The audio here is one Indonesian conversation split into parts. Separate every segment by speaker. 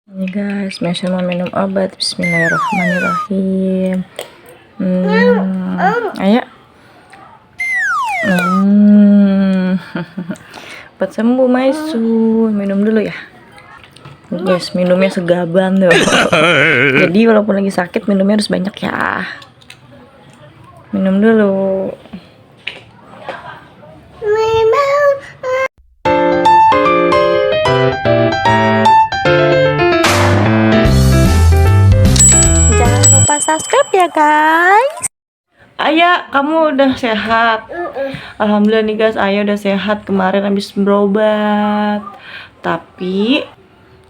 Speaker 1: Ini guys, Mason mau minum obat. Bismillahirrahmanirrahim. Ayo. Obat sembuh Maisun. Minum dulu ya. Guys, minumnya segaban tuh. Jadi walaupun lagi sakit, minumnya harus banyak ya. Minum dulu. Jangan lupa subscribe ya guys. Ayah, kamu udah sehat? Alhamdulillah nih guys, Ayah udah sehat. Kemarin habis berobat. Tapi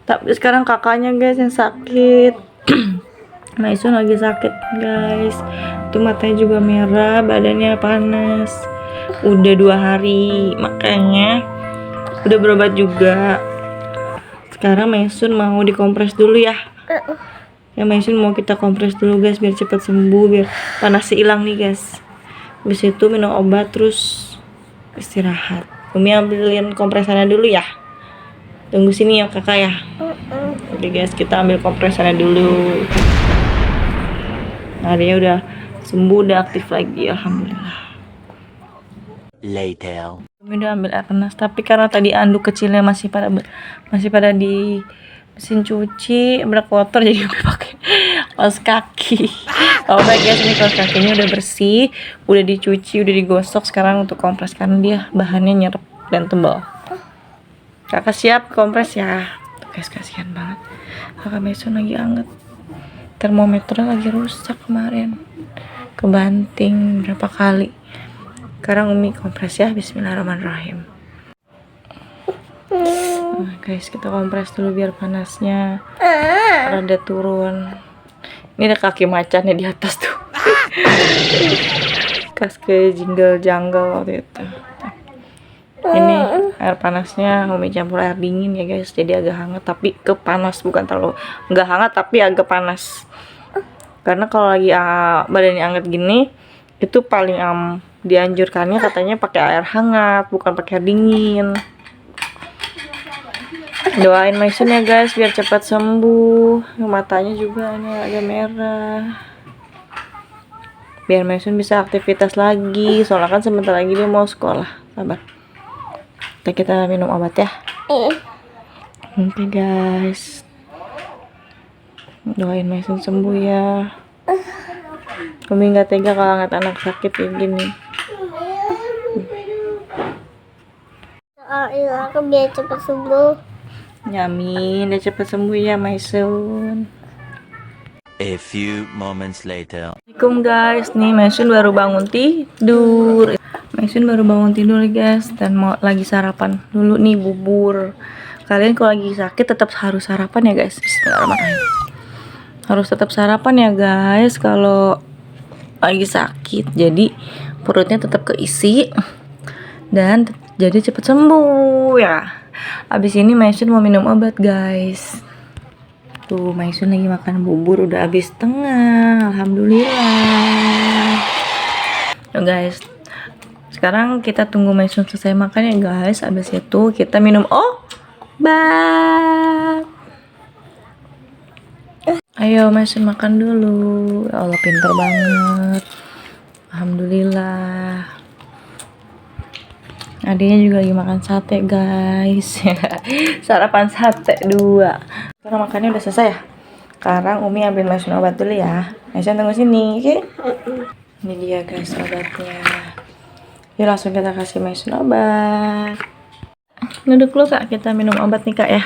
Speaker 1: sekarang kakaknya guys yang sakit. Maisun lagi sakit guys. Itu matanya juga merah, badannya panas. Udah 2 hari, makanya udah berobat juga. Sekarang Maisun mau dikompres dulu ya. Ya Maisun mau kita kompres dulu guys, biar cepat sembuh, biar panasnya hilang nih guys. Habis itu minum obat terus istirahat. Umi ambilin kompresannya dulu ya. Tunggu sini ya kakak ya. Oke guys, kita ambil kompresannya dulu. Nah, dia udah sembuh, udah aktif lagi, alhamdulillah.
Speaker 2: Later.
Speaker 1: Umi udah ambil air panas, tapi karena tadi anduk kecilnya masih pada di mesin cuci, udah kotor, jadi gue pakai kaos kaki. Oh baik guys, ini kaos kakinya udah bersih, udah dicuci, udah digosok. Sekarang untuk kompres karena dia bahannya nyerap dan tebal. Kakak siap kompres ya. Tuh guys, kasihan banget. Kakak Maisun lagi anget. Termometernya lagi rusak kemarin. Kebanting berapa kali. Sekarang Umi kompres ya. Bismillahirrahmanirrahim. Nah, guys, kita kompres dulu biar panasnya rada turun. Ini ada kaki macannya di atas tuh. Kas ke jingle-jangle waktu itu. Ini air panasnya Umi campur air dingin ya guys, jadi agak hangat tapi kepanas, bukan terlalu nggak hangat tapi agak panas. Karena kalau lagi badannya hangat gini, itu paling dianjurkannya katanya pakai air hangat, bukan pakai air dingin. Doain Maisun ya guys biar cepat sembuh. Matanya juga ini agak merah. Biar Maisun bisa aktivitas lagi. Soalnya kan sebentar lagi dia mau sekolah. Sabar. Kita minum obat ya. Oke guys. Doain Maisun sembuh ya. Umi nggak tega kalau ngeliat anak sakit kayak gini.
Speaker 3: Aku biar cepat sembuh.
Speaker 1: Nyamin, dia cepet sembuh ya Maisun.
Speaker 2: A few moments later.
Speaker 1: Assalamualaikum guys, nih Maisun baru bangun tidur. Maisun baru bangun tidur guys, dan mau lagi sarapan dulu nih bubur. Kalian kalau lagi sakit tetap harus sarapan ya guys. Bismillahirrahmanirrahim. Harus tetap sarapan ya guys kalau lagi sakit. Jadi perutnya tetap keisi dan jadi cepet sembuh ya. Abis ini Maisun mau minum obat guys. Tuh Maisun lagi makan bubur, udah habis setengah. Alhamdulillah. Tuh guys, sekarang kita tunggu Maisun selesai makan ya guys. Abis itu kita minum obat. Ayo Maisun makan dulu. Ya Allah, pinter banget. Alhamdulillah. Adiknya juga lagi makan sate guys. Sarapan sate 2. Sekarang makannya udah selesai ya. Sekarang Umi ambil Maisun obat dulu ya. Maisun tunggu sini, oke? Ini dia guys obatnya. Yuk langsung kita kasih Maisun obat. Duduk dulu kak, kita minum obat nih kak ya.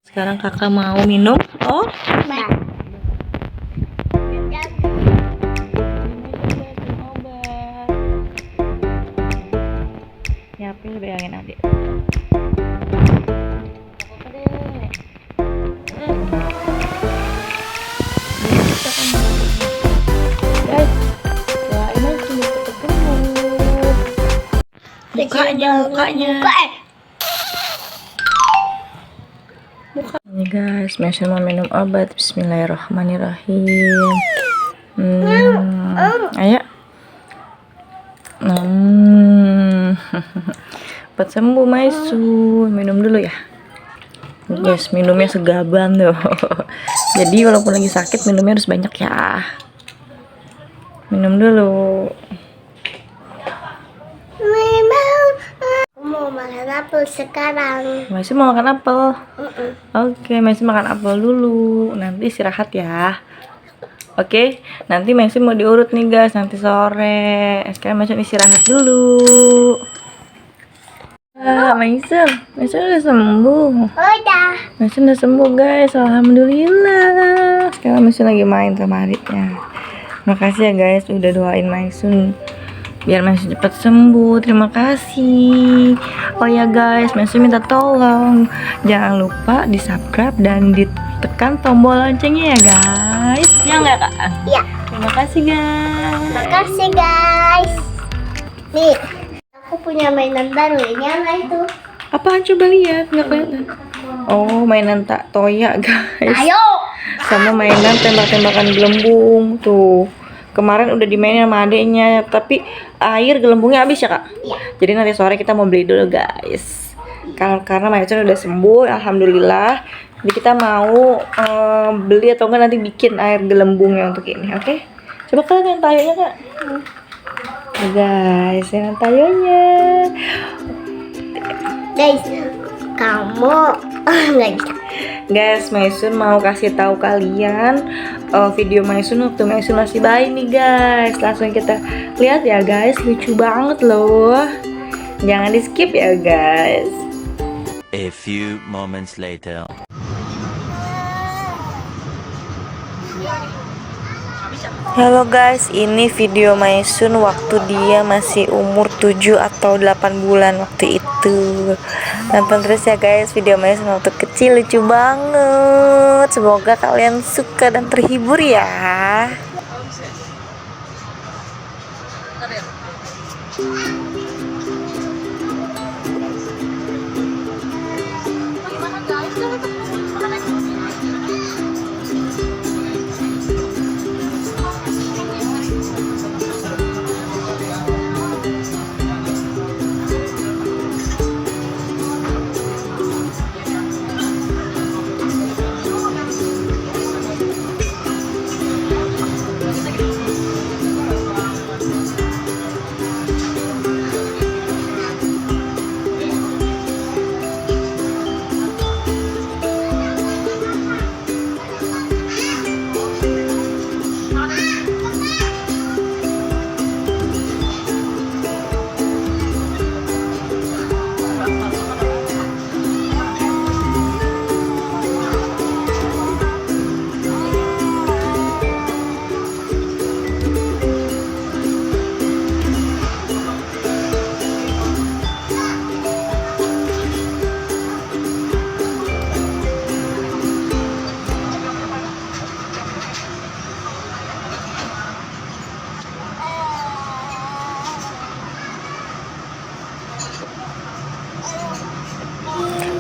Speaker 1: Sekarang kakak mau minum obat. Nyiapin bayangin adik. Guys, doain aja cepet sembuh. Mukanya. Ini guys, Maisun mau minum obat. Bismillahirrahmanirrahim. Ayo. Cepat sembuh Maisun. Minum dulu ya. Guys, minumnya segaban tuh. Jadi walaupun lagi sakit minumnya harus banyak ya. Minum dulu.
Speaker 3: Mau makan apel sekarang.
Speaker 1: Masih mau makan apel? Oke, masih makan apel dulu. Nanti istirahat ya. Oke, nanti Messi mau diurut nih guys, nanti sore. Sekarang Messi istirahat dulu. Messi udah sembuh.
Speaker 3: Udah.
Speaker 1: Messi udah sembuh guys, alhamdulillah. Sekarang Messi lagi main sama adiknya. Makasih ya guys, udah doain Maisun biar Messi cepat sembuh. Terima kasih. Oh ya guys, Messi minta tolong jangan lupa di subscribe dan ditekan tombol loncengnya ya guys. Ya nggak kak?
Speaker 3: Ya.
Speaker 1: Terima kasih guys.
Speaker 3: Makasih guys. Nih, aku punya mainan baru. Ini apa itu?
Speaker 1: Apaan coba lihat, nggak kelihatan. Oh, mainan tak toya guys.
Speaker 3: Ayo.
Speaker 1: Sama mainan tembak-tembakan gelembung tuh. Kemarin udah dimainin sama adeknya, tapi air gelembungnya habis ya kak.
Speaker 3: Iya.
Speaker 1: Jadi nanti sore kita mau beli dulu guys. Karena Maicon udah sembuh, alhamdulillah. Jadi kita mau beli atau enggak nanti bikin air gelembungnya untuk ini, oke? Coba kalian yang tayonya kak. Nih, guys, yang tayonya.
Speaker 3: Guys, kamu nggak bisa.
Speaker 1: Guys, Maisun mau kasih tahu kalian video Maisun waktu Maisun masih bayi nih guys. Langsung kita lihat ya guys, lucu banget loh. Jangan di skip ya guys.
Speaker 2: A few moments later.
Speaker 1: Halo guys, ini video Maisun waktu dia masih umur 7 atau 8 bulan waktu itu. Nonton terus ya guys video Maisun waktu kecil, lucu banget. Semoga kalian suka dan terhibur ya.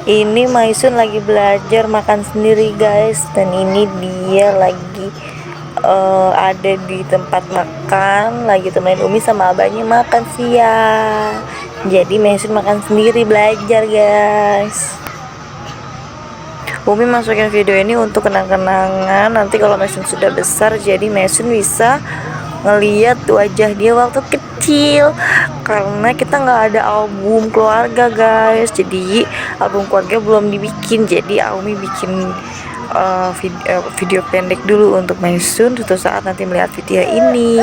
Speaker 1: Ini Maisun lagi belajar makan sendiri guys, dan ini dia lagi ada di tempat makan, lagi temenin Umi sama abahnya makan siang. Jadi Maisun makan sendiri belajar guys. Umi masukin video ini untuk kenang-kenangan nanti kalau Maisun sudah besar, jadi Maisun bisa ngeliat wajah dia waktu kecil, karena kita nggak ada album keluarga guys, jadi album keluarga belum dibikin. Jadi Aumi bikin video pendek dulu untuk Maisun suatu saat nanti melihat video ini.